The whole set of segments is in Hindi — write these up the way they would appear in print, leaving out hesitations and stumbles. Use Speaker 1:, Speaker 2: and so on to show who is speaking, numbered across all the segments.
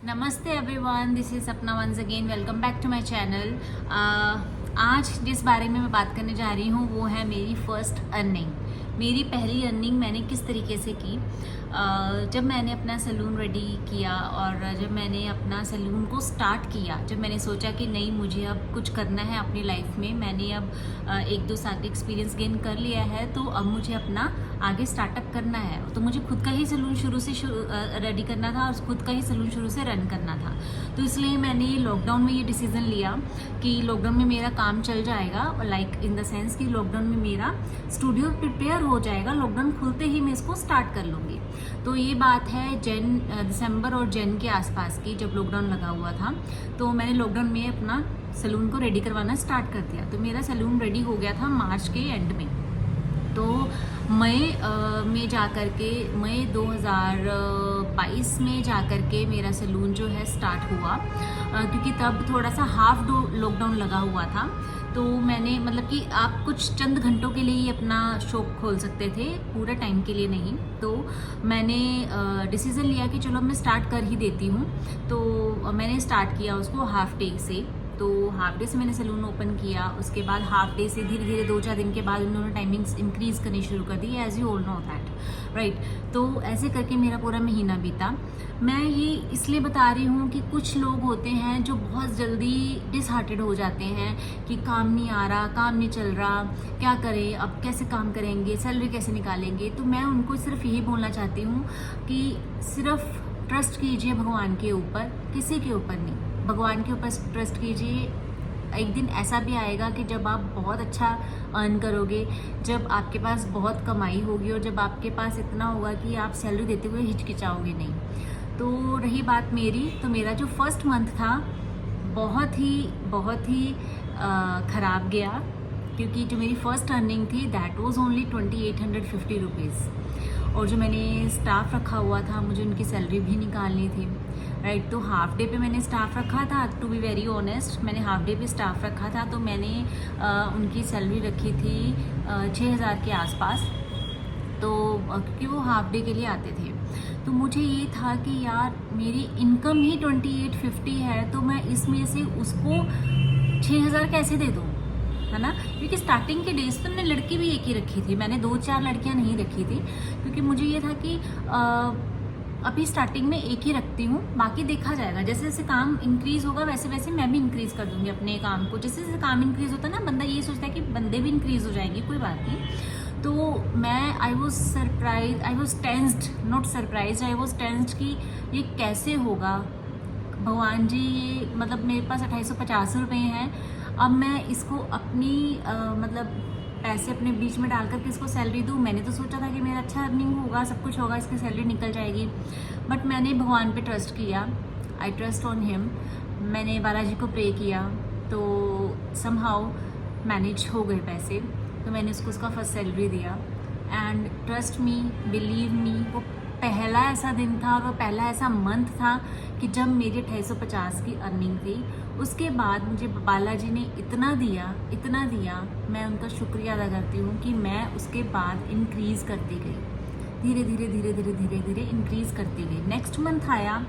Speaker 1: नमस्ते everyone, this is Sapna once again. Welcome back to my channel. आज जिस बारे में मैं बात करने जा रही हूँ वो है मेरी फर्स्ट अर्निंग। मेरी पहली अर्निंग मैंने किस तरीके से की। जब मैंने अपना सैलून रेडी किया और जब मैंने अपना सैलून को स्टार्ट किया, जब मैंने सोचा कि नहीं, मुझे अब कुछ करना है अपनी लाइफ में, मैंने अब 1-2 साल का एक्सपीरियंस गेन कर लिया है, तो अब मुझे अपना आगे स्टार्टअप करना है। तो मुझे खुद का ही सैलून शुरू से रेडी करना था और खुद का ही सैलून शुरू से रन करना था। तो इसलिए मैंने लॉकडाउन में ये डिसीज़न लिया कि लॉकडाउन में मेरा काम चल जाएगा, लाइक इन द सेंस कि लॉकडाउन में मेरा स्टूडियो प्रिपेयर हो जाएगा, लॉकडाउन खुलते ही मैं इसको स्टार्ट कर लूँगी। तो ये बात है दिसंबर और जन के आसपास की, जब लॉकडाउन लगा हुआ था। तो मैंने लॉकडाउन में अपना सैलून को रेडी करवाना स्टार्ट कर दिया। तो मेरा सैलून रेडी हो गया था मार्च के एंड में। तो मई 2022 में जाकर के मेरा सैलून जो है स्टार्ट हुआ, क्योंकि तब थोड़ा सा हाफ लॉकडाउन लगा हुआ था। तो मैंने मतलब कि आप कुछ चंद घंटों के लिए ही अपना शॉप खोल सकते थे, पूरे टाइम के लिए नहीं। तो मैंने डिसीज़न लिया कि चलो मैं स्टार्ट कर ही देती हूँ। तो मैंने स्टार्ट किया उसको हाफ डे से। तो हाफ डे से मैंने सैलून ओपन किया। उसके बाद हाफ डे से धीरे धीरे 2-4 दिन के बाद उन्होंने टाइमिंग्स इंक्रीज़ करनी शुरू कर दी, as you all know that, right. तो ऐसे करके मेरा पूरा महीना बीता। मैं ये इसलिए बता रही हूँ कि कुछ लोग होते हैं जो बहुत जल्दी डिसहार्टेड हो जाते हैं कि काम नहीं आ रहा, काम नहीं चल रहा, क्या करें, अब कैसे काम करेंगे, सैलरी कैसे निकालेंगे। तो मैं उनको सिर्फ यही बोलना चाहती हूँ कि सिर्फ ट्रस्ट कीजिए भगवान के ऊपर, किसी के ऊपर नहीं। भगवान के ऊपर ट्रस्ट कीजिए। एक दिन ऐसा भी आएगा कि जब आप बहुत अच्छा अर्न करोगे, जब आपके पास बहुत कमाई होगी और जब आपके पास इतना होगा कि आप सैलरी देते हुए हिचकिचाओगे नहीं। तो रही बात मेरी, तो मेरा जो फर्स्ट मंथ था बहुत ही ख़राब गया, क्योंकि जो मेरी फ़र्स्ट अर्निंग थी दैट वाज ओनली 2850 रुपीज़। और जो मैंने स्टाफ रखा हुआ था, मुझे उनकी सैलरी भी निकालनी थी, राइट। तो हाफ डे पे मैंने स्टाफ रखा था। टू बी वेरी ऑनेस्ट, मैंने हाफ डे पे स्टाफ रखा था। तो मैंने उनकी सैलरी रखी थी 6000 के आसपास। तो क्योंकि वो हाफ डे के लिए आते थे, तो मुझे ये था कि यार मेरी इनकम ही 2850 है, तो मैं इसमें से उसको 6000 कैसे दे दूँ, है ना। क्योंकि स्टार्टिंग के डेज तो मैंने लड़की भी एक ही रखी थी, मैंने 2-4 लड़कियां नहीं रखी थी, क्योंकि मुझे ये था कि अभी स्टार्टिंग में एक ही रखती हूँ, बाकी देखा जाएगा। जैसे जैसे काम इंक्रीज़ होगा वैसे वैसे मैं भी इंक्रीज़ कर दूँगी अपने काम को। जैसे जैसे काम इंक्रीज़ होता है ना, बंदा ये सोचता है कि बंदे भी इंक्रीज़ हो जाएंगे, कोई बात नहीं। तो मैं आई वॉज टेंस्ड कि ये कैसे होगा। भगवान जी, ये मतलब मेरे पास 2850 रुपये हैं, अब मैं इसको अपनी मतलब पैसे अपने बीच में डाल करके इसको सैलरी दूँ। मैंने तो सोचा था कि मेरा अच्छा अर्निंग होगा, सब कुछ होगा, इसकी सैलरी निकल जाएगी। बट मैंने भगवान पे ट्रस्ट किया, आई ट्रस्ट ऑन हिम। मैंने बालाजी को प्रे किया, तो समहाउ मैनेज हो गए पैसे। तो मैंने उसको उसका फर्स्ट सैलरी दिया। And trust me, believe me, वो पहला ऐसा दिन था और वो पहला ऐसा मंथ था कि जब मेरी 2850 की अर्निंग थी। उसके बाद मुझे बालाजी ने इतना दिया, मैं उनका शुक्रिया अदा करती हूँ कि मैं उसके बाद इंक्रीज़ करती गई, धीरे धीरे इंक्रीज़ करती गई। नेक्स्ट मंथ आया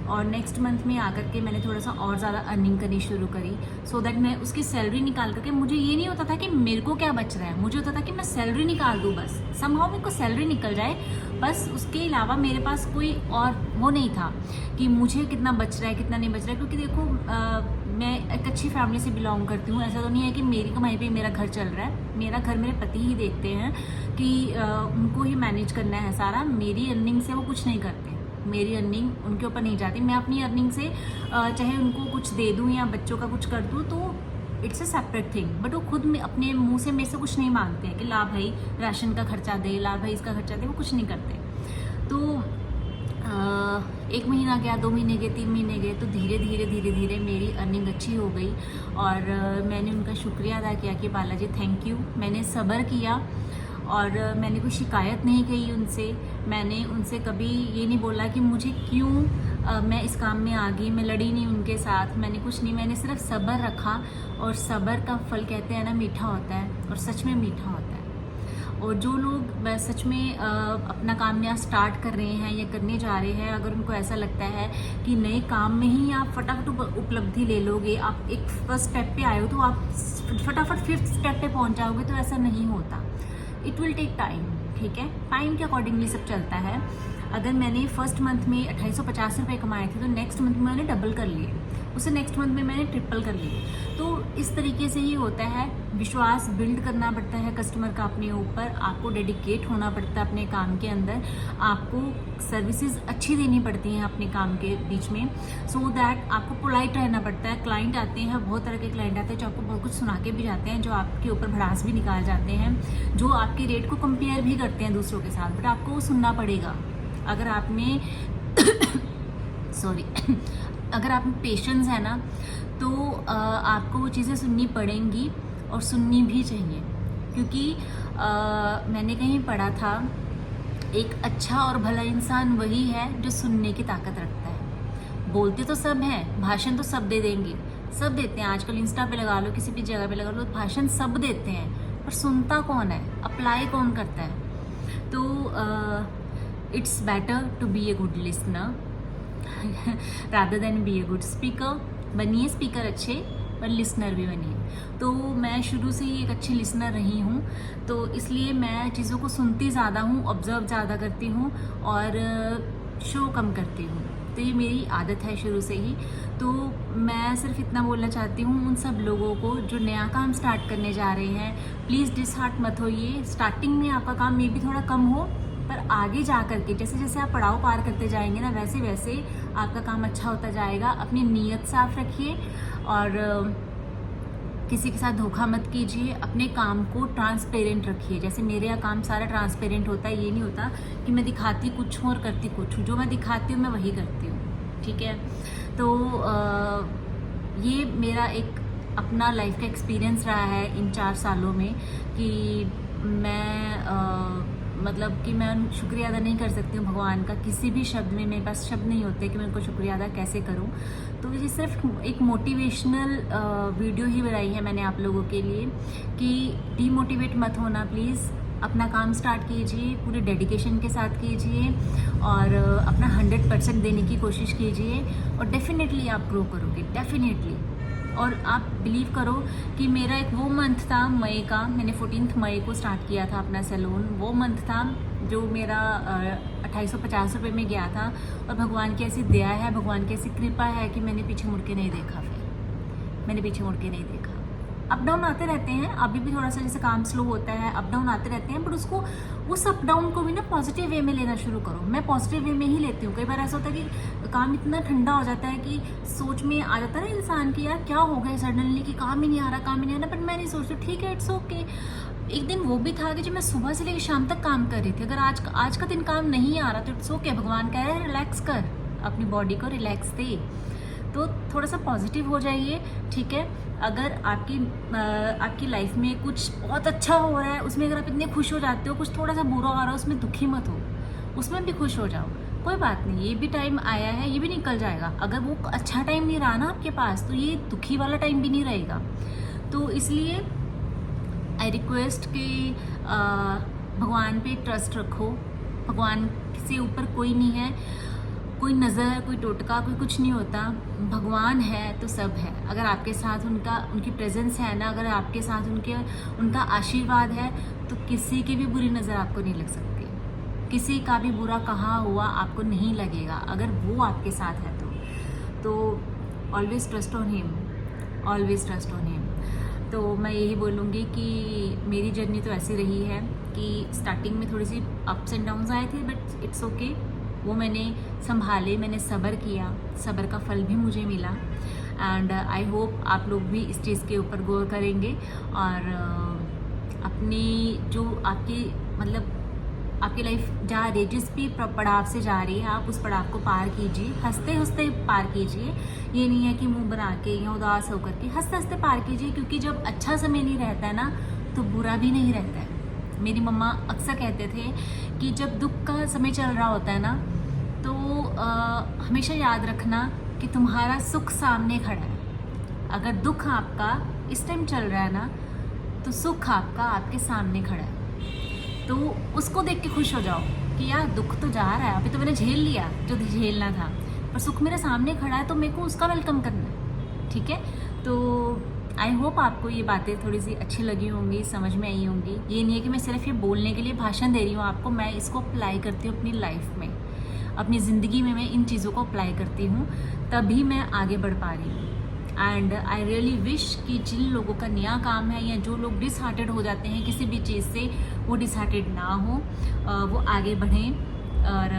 Speaker 1: और नेक्स्ट मंथ में आकर के मैंने थोड़ा सा और ज़्यादा अर्निंग करनी शुरू करी, सो दैट मैं उसकी सैलरी निकाल करके, मुझे ये नहीं होता था कि मेरे को क्या बच रहा है, मुझे होता था कि मैं सैलरी निकाल दूँ, बस समहाउ मेरे को सैलरी निकल जाए, बस। उसके अलावा मेरे पास कोई और वो नहीं था कि मुझे कितना बच रहा है कितना नहीं बच रहा है। क्योंकि देखो, मैं एक अच्छी फैमिली से बिलोंग करती हूँ। ऐसा तो नहीं है कि मेरी कमाई पे मेरा घर चल रहा है, मेरा घर मेरे पति ही देखते हैं कि उनको ही मैनेज करना है सारा। मेरी अर्निंग से वो कुछ नहीं करते, मेरी अर्निंग उनके ऊपर नहीं जाती। मैं अपनी अर्निंग से चाहे उनको कुछ दे दूँ या बच्चों का कुछ कर दूँ, तो it's a separate thing. But वो खुद में अपने मुंह से मेरे से कुछ नहीं मांगते हैं कि ला भाई राशन का खर्चा दे, ला भाई इसका खर्चा दे, वो कुछ नहीं करते। तो 1 महीना गया, 2 महीने गए, 3 महीने गए, तो धीरे धीरे मेरी अर्निंग अच्छी हो गई। और मैंने उनका शुक्रिया अदा किया कि बालाजी थैंक यू। मैंने सब्र किया और मैंने कोई शिकायत नहीं की उनसे। मैंने उनसे कभी ये नहीं बोला कि मुझे क्यों मैं इस काम में आ गई। मैं लड़ी नहीं उनके साथ, मैंने कुछ नहीं, मैंने सिर्फ सब्र रखा। और सब्र का फल कहते हैं ना, मीठा होता है, और सच में मीठा होता है। और जो लोग सच में अपना काम नया स्टार्ट कर रहे हैं या करने जा रहे हैं, अगर उनको ऐसा लगता है कि नए काम में ही आप फटाफट उपलब्धि ले लोगे, आप एक फर्स्ट स्टेप पे आए हो तो आप फटाफट फिफ्थ स्टेप पे पहुंच जाओगे, तो ऐसा नहीं होता। इट विल टेक टाइम, ठीक है। टाइम के अकॉर्डिंगली सब चलता है। अगर मैंने फर्स्ट मंथ में 2850 रुपये कमाए थे तो नेक्स्ट मंथ में मैंने डबल कर लिए, उसे नेक्स्ट मंथ में मैंने ट्रिपल कर लिए। तो इस तरीके से ही होता है। विश्वास बिल्ड करना पड़ता है कस्टमर का अपने ऊपर, आपको डेडिकेट होना पड़ता है अपने काम के अंदर, आपको सर्विसेज अच्छी देनी पड़ती हैं अपने काम के बीच में, सो दैट आपको पोलाइट रहना पड़ता है। क्लाइंट आते हैं, बहुत तरह के क्लाइंट आते हैं जो आपको बहुत कुछ सुना के भी जाते हैं, जो आपके ऊपर भड़ास भी निकाल जाते हैं, जो आपके रेट को कंपेयर भी करते हैं दूसरों के साथ, बट आपको वो सुनना पड़ेगा। अगर आप में सॉरी अगर आप में पेशेंस है ना, तो आपको वो चीज़ें सुननी पड़ेंगी और सुननी भी चाहिए। क्योंकि मैंने कहीं पढ़ा था, एक अच्छा और भला इंसान वही है जो सुनने की ताकत रखता है। बोलते तो सब हैं, भाषण तो सब दे देंगे, सब देते हैं। आजकल इंस्टा पे लगा लो, किसी भी जगह पे लगा लो, भाषण सब देते हैं, पर सुनता कौन है, अप्लाई कौन करता है? तो it's better to be a good listener rather than be a good speaker. बनिए स्पीकर अच्छे, पर लिसनर भी बनिए। तो मैं शुरू से ही एक अच्छी लिसनर रही हूँ, तो इसलिए मैं चीज़ों को सुनती ज़्यादा हूँ, ऑब्जर्व ज़्यादा करती हूँ और शो कम करती हूँ। तो ये मेरी आदत है शुरू से ही। तो मैं सिर्फ इतना बोलना चाहती हूँ उन सब लोगों को जो नया काम स्टार्ट करने जा रहे हैं, प्लीज़ डिसहार्ट मत होइए। स्टार्टिंग में आपका काम मे भी थोड़ा कम हो, पर आगे जा करके जैसे जैसे आप पड़ाव पार करते जाएंगे ना, वैसे वैसे आपका काम अच्छा होता जाएगा। अपनी नीयत साफ रखिए और किसी के साथ धोखा मत कीजिए। अपने काम को ट्रांसपेरेंट रखिए। जैसे मेरे यहाँ काम सारा ट्रांसपेरेंट होता है, ये नहीं होता कि मैं दिखाती कुछ हूँ और करती कुछ हूँ। जो मैं दिखाती हूँ मैं वही करती हूँ, ठीक है। तो ये मेरा एक अपना लाइफ का एक्सपीरियंस रहा है इन 4 सालों में कि मैं मतलब कि मैं शुक्रिया अदा नहीं कर सकती हूँ भगवान का। किसी भी शब्द में मेरे पास शब्द नहीं होते कि मैं उनको शुक्रिया अदा कैसे करूँ। तो ये सिर्फ एक मोटिवेशनल वीडियो ही बनाई है मैंने आप लोगों के लिए कि डीमोटिवेट मत होना प्लीज़। अपना काम स्टार्ट कीजिए, पूरे डेडिकेशन के साथ कीजिए और अपना 100% देने की कोशिश कीजिए और डेफिनेटली आप ग्रो करोगे, डेफिनेटली। और आप बिलीव करो कि मेरा एक वो मंथ था मई का, मैंने 14 मई को स्टार्ट किया था अपना सैलून। वो मंथ था जो मेरा 2850 रुपये में गया था और भगवान की ऐसी दया है, भगवान की ऐसी कृपा है कि मैंने पीछे मुड़ के नहीं देखा। फिर मैंने पीछे मुड़ के नहीं देखा। अप डाउन आते रहते हैं, अभी भी थोड़ा सा जैसे काम स्लो होता है, अप डाउन आते रहते हैं, बट उसको उस अप डाउन को भी ना पॉजिटिव वे में लेना शुरू करो। मैं पॉजिटिव वे में ही लेती हूँ। कई बार ऐसा होता है कि काम इतना ठंडा हो जाता है कि सोच में आ जाता है ना इंसान की, यार क्या हो गया सडनली कि काम ही नहीं आ रहा, काम ही नहीं आ रहा। बट मैं नहीं सोचती, ठीक है, इट्स ओके। एक दिन वो भी था कि जब मैं सुबह से लेकर शाम तक काम कर रही थी। अगर आज का दिन काम नहीं आ रहा तो इट्स ओके। भगवान कह रहे हैं रिलैक्स कर, अपनी बॉडी को रिलैक्स दे। तो थोड़ा सा पॉजिटिव हो जाइए, ठीक है। अगर आपकी लाइफ में कुछ बहुत अच्छा हो रहा है, उसमें अगर आप इतने खुश हो जाते हो, कुछ थोड़ा सा बुरा हो रहा है उसमें दुखी मत हो, उसमें भी खुश हो जाओ। कोई बात नहीं, ये भी टाइम आया है, ये भी निकल जाएगा। अगर वो अच्छा टाइम नहीं रहा ना आपके पास, तो ये दुखी वाला टाइम भी नहीं रहेगा। तो इसलिए आई रिक्वेस्ट कि भगवान पे ट्रस्ट रखो। भगवान से ऊपर कोई नहीं है, कोई नज़र, कोई टोटका, कोई कुछ नहीं होता। भगवान है तो सब है। अगर आपके साथ उनकी प्रेजेंस है ना, अगर आपके साथ उनका आशीर्वाद है, तो किसी की भी बुरी नज़र आपको नहीं लग सकती। किसी का भी बुरा कहा हुआ आपको नहीं लगेगा अगर वो आपके साथ है तो always trust on him, always trust on him. तो मैं यही बोलूँगी कि मेरी जर्नी तो ऐसी रही है कि स्टार्टिंग में थोड़ी सी अप्स एंड डाउन्स आए थे, बट इट्स ओके। वो मैंने संभाले, मैंने सब्र किया, सब्र का फल भी मुझे मिला। एंड आई होप आप लोग भी इस चीज़ के ऊपर गौर करेंगे और अपनी जो आपकी लाइफ जहाँ रही, जिस भी पड़ाव से जा रही है, आप उस पड़ाव को पार कीजिए, हंसते हंसते पार कीजिए। ये नहीं है कि मुंह बना के या उदास होकर के, हंसते हंसते पार कीजिए। क्योंकि जब अच्छा समय नहीं रहता है ना, तो बुरा भी नहीं रहता है। मेरी मम्मा अक्सर कहते थे कि जब दुख का समय चल रहा होता है ना, तो हमेशा याद रखना कि तुम्हारा सुख सामने खड़ा है। अगर दुख आपका इस टाइम चल रहा है ना, तो सुख आपका आपके सामने खड़ा है। तो उसको देख के खुश हो जाओ कि यार दुख तो जा रहा है, अभी तो मैंने झेल लिया जो झेलना था, पर सुख मेरे सामने खड़ा है तो मेरे को उसका वेलकम करना है, ठीक है। तो आई होप आपको ये बातें थोड़ी सी अच्छी लगी होंगी, समझ में आई होंगी। ये नहीं है कि मैं सिर्फ ये बोलने के लिए भाषण दे रही हूँ आपको, मैं इसको अप्लाई करती हूँ अपनी लाइफ में, अपनी ज़िंदगी में मैं इन चीज़ों को अप्लाई करती हूँ, तभी मैं आगे बढ़ पा रही हूँ। एंड आई रियली विश कि जिन लोगों का नया काम है या जो लोग डिसहार्टेड हो जाते हैं किसी भी चीज़ से, वो डिसहार्टेड ना हो, वो आगे बढ़ें और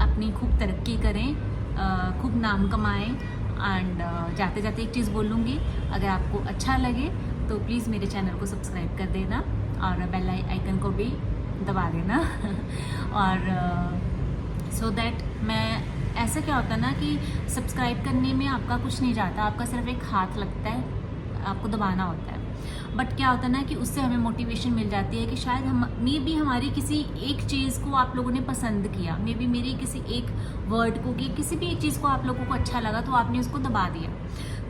Speaker 1: अपनी खूब तरक्की करें, खूब नाम कमाएं। एंड जाते जाते एक चीज़ बोलूँगी, अगर आपको अच्छा लगे तो प्लीज़ मेरे चैनल को सब्सक्राइब कर देना और बेल आइकन को भी दबा देना और सो दैट मैं, ऐसा क्या होता है ना कि सब्सक्राइब करने में आपका कुछ नहीं जाता, आपका सिर्फ एक हाथ लगता है, आपको दबाना होता है। बट क्या होता है ना कि उससे हमें मोटिवेशन मिल जाती है कि शायद हम मे बी हमारी किसी एक चीज़ को आप लोगों ने पसंद किया, मे बी मेरी किसी एक वर्ड को, कि किसी भी एक चीज़ को आप लोगों को अच्छा लगा तो आपने उसको दबा दिया,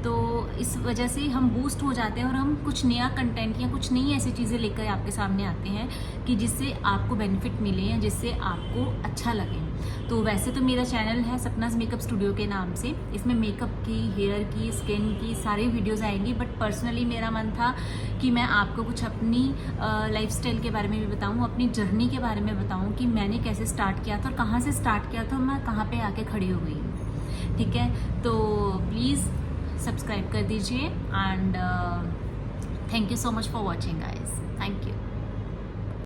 Speaker 1: तो इस वजह से हम बूस्ट हो जाते हैं और हम कुछ नया कंटेंट या कुछ नई ऐसी चीज़ें लेकर आपके सामने आते हैं कि जिससे आपको बेनिफिट मिले या जिससे आपको अच्छा लगे। तो वैसे तो मेरा चैनल है सपनाज मेकअप स्टूडियो के नाम से, इसमें मेकअप की, हेयर की, स्किन की सारी वीडियोस आएंगी, बट पर्सनली मेरा मन था कि मैं आपको कुछ अपनी लाइफस्टाइल के बारे में भी बताऊं, अपनी जर्नी के बारे में बताऊं कि मैंने कैसे स्टार्ट किया था और कहाँ से स्टार्ट किया था और मैं कहाँ पे आके खड़ी हो गई हूँ, ठीक है। तो प्लीज़ सब्सक्राइब कर दीजिए and thank you so much for watching guys, thank you.